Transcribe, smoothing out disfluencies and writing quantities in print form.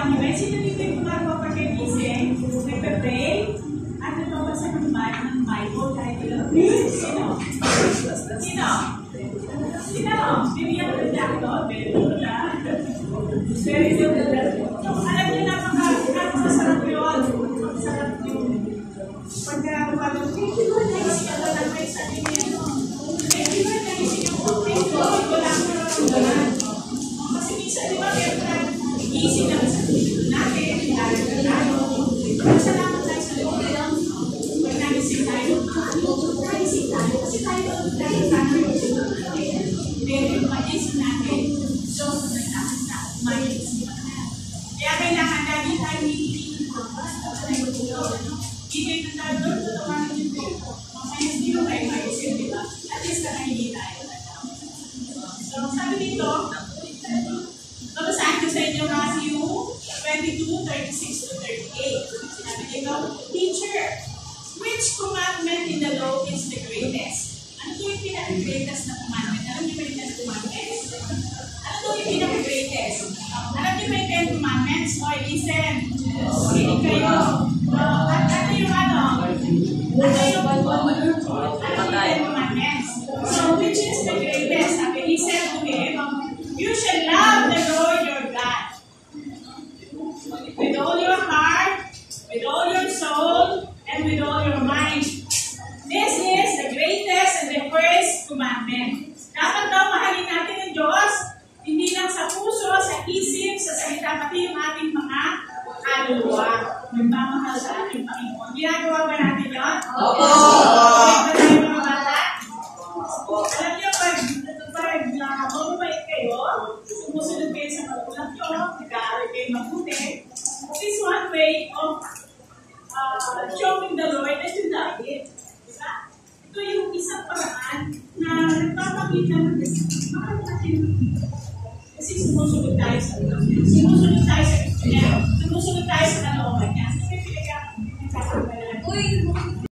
ginagawa niyo. Sino dito yung gumagawa pa kayo gising? Nagpe-pray? At nagbabasa ng Bible kahit ilang beses? Sino? Sino? Sino? Bibigyan ko ng dakot? Very good na. Very good. Alam niyo, napakasarap yun. Masarap yun. Pagka naisip ako lang may sabi niya, naisip ako, wala akong nararamdaman. Kasi minsan, di ba, isip naman sa natin, salamat tayo sa Lord. Pag naisip tayo, kasi tayo pero yung maisip natin, so, may isip na. Kaya kailangan lagi tayo hindi ibig na tayo doon, tutawanin yung dito. Mamaya hindi mo kayo maisip, di ba? At least nakahingi tayo. So, sabi dito, babasahin ko sa inyo Matthew 22:36-38. Sabi dito, Teacher, which commandment in the law is the greatest? Ano to yung pinaka-greatest na commandment? Alam niyo ba yung 10 commandments? Ano to yung pinaka-greatest? Alam niyo ba yung 10 commandments? O, listen. Kinig kayo. At ano yung ano? Ano yung 10 commandments? So, which is the greatest? Sabi, he said to him, you shall love the Lord your God with all your heart, with all your soul, and with all your mind. This is the greatest and the first commandment. Dapat daw mahalin natin ang Diyos, hindi lang sa puso, sa isip, sa salita, pati yung ating mga kaluluwa. Nagmamahal sa ating Panginoon. Ginagawa ba natin yun? Opo! Ba tayo mga bata? Alam niyo, pag mababait kayo, sumusunod kayo sa magulang nyo, nag-aaral kayo mabuti, this is one way of showing the Lord that you love Him. Diba? Ito yung isang paraan na nagpapakita ng mahal natin. Kasi sumusunod tayo sa sumusunod tayo sa kalooban niya. So, may pinagkakabalan.